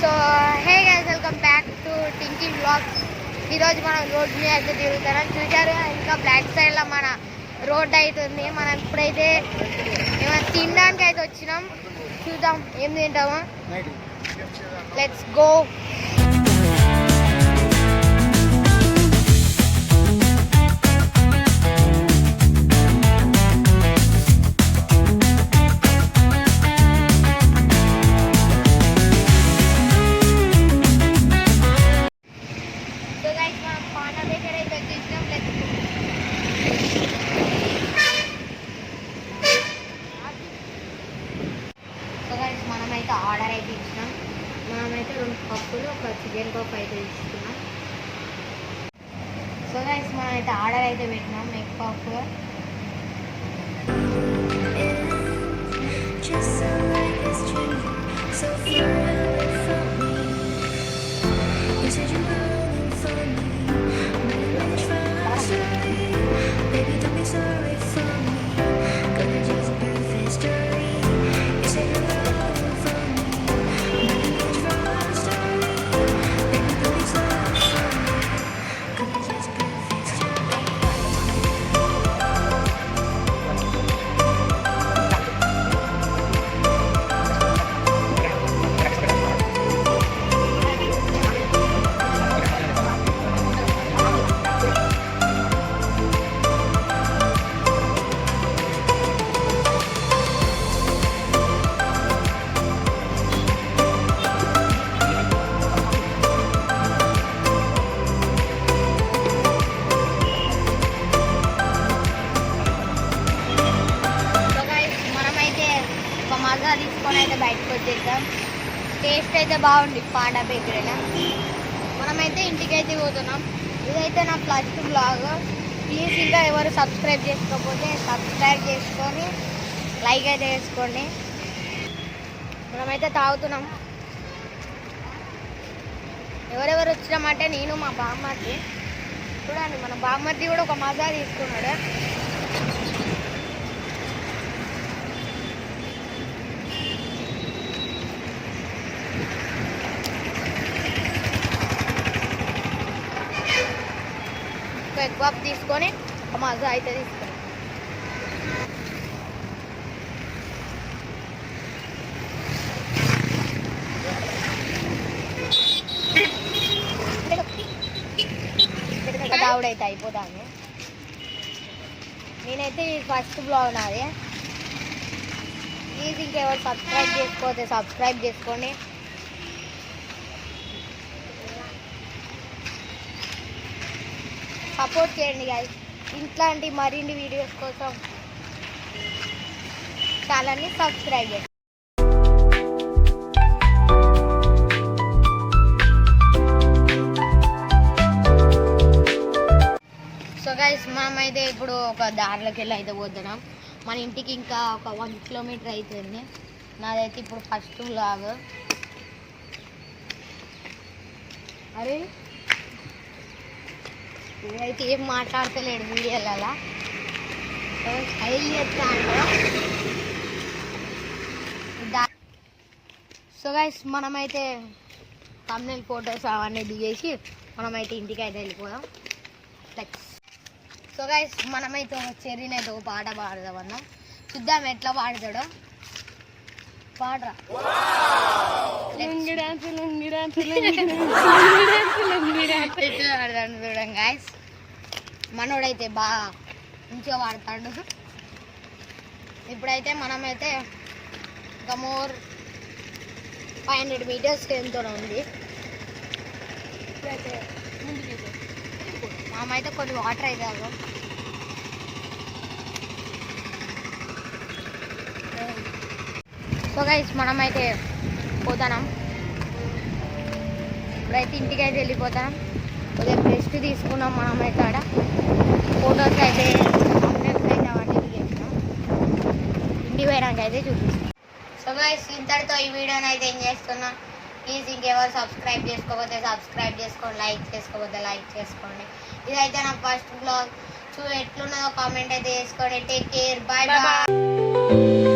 So hey guys, welcome back to Tinky vlogs. ఈరోజు మనం road మీద అయితే తిరుగుతున్నాం. చూసారు ఇంకా బ్లాక్ సైడ్లో మన రోడ్ అవుతుంది. మనం ఇప్పుడైతే ఏమైనా తినడానికి అయితే వచ్చినాం. చూద్దాం ఏం తింటామో. Let's go. మనమైతే ఆర్డర్ అయితే ఇచ్చినాం. మనమైతే 2 పప్పులు ఒక చికెన్ పప్పు అయితే ఇస్తున్నాం. సో గైస్ మనమైతే ఆర్డర్ అయితే పెట్టినాం ఎగ్ పప్పు. మజా తీసుకొని అయితే బయటకు వచ్చేద్దాం. టేస్ట్ అయితే బాగుంది పాండా బేకరీలో. మనమైతే ఇంటికి అయితే పోతున్నాం. ఇదైతే నా ఫస్ట్ బ్లాగ్. ప్లీజ్ ఇంకా ఎవరు సబ్స్క్రైబ్ చేసుకోకపోతే సబ్స్క్రైబ్ చేసుకొని లైక్ అయితే వేసుకోండి. మనమైతే తాగుతున్నాం. ఎవరెవరు వచ్చినామంటే నేను మా బామ్మర్ది. చూడండి మన బామ్మర్ది కూడా ఒక మజా తీసుకున్నాడు. ఎగ్ పప్పు తీసుకొని ఒక మజా అయితే తీసుకొని దావుడైతే అయిపోతాను. నేనైతే ఫస్ట్ బ్లాగ్ నాది. ప్లీజ్ ఇంకెవరు సబ్స్క్రైబ్ చేసుకోతే సబ్స్క్రైబ్ చేసుకోండి. సపోర్ట్ చేయండి గైస్. ఇట్లాంటి మరిన్ని వీడియోస్ కోసం ఛానల్ని సబ్స్క్రైబ్ చేయండి. సో గైస్ మనమైతే ఇప్పుడు ఒక దారిలోకి వెళ్ళి అయితే పోతున్నాం. మన ఇంటికి ఇంకా ఒక 1 కిలోమీటర్ అవుతుంది. నాదైతే ఇప్పుడు ఫస్ట్ వ్లాగ్. అరే అయితే ఏం మాట్లాడతలేడు వీడియోలలో. సో గైస్ మనమైతే thumbnail ఫొటోస్ అవన్నీ దిగేసి మనమైతే ఇంటికి అయితే వెళ్ళిపోదాం. సో గైస్ మనమైతే చెర్రీని అయితే ఒక పాట పాడదామన్నాం. చూద్దాం ఎట్లా పాడతాడో. పాడరా. చూడండి గాయస్, మనోడైతే బాగా మంచిగా పాడతాడు. ఇప్పుడైతే మనమైతే ఒక మోర్ 500 మీటర్స్ ఎంతో ఉంది. ఇప్పుడైతే మనమైతే కొన్ని వాటర్ అయితే అవ్వం. సో గైస్ మనమైతే పోతాం. ఇప్పుడైతే ఇంటికి అయితే వెళ్ళిపోతాం. కొద్దిగా రెస్ట్ తీసుకున్నాం. మనమైతే ఆడ ఫొటోస్ అయితే అప్డేట్స్ అయితే అవన్నీ దిగేసినాం. ఇంటికి పోయడానికి అయితే చూపిస్తాం. సో గైస్ ఇంతటితో ఈ వీడియోని అయితే ఏం చేస్తున్నాం. ప్లీజ్ ఇంకెవరు సబ్స్క్రైబ్ చేసుకోకపోతే సబ్స్క్రైబ్ చేసుకోండి, లైక్ చేసుకోకపోతే లైక్ చేసుకోండి. ఇదైతే నా ఫస్ట్ బ్లాగ్. ఎట్లున్నదో కామెంట్ అయితే చేసుకోండి. Take care, bye bye.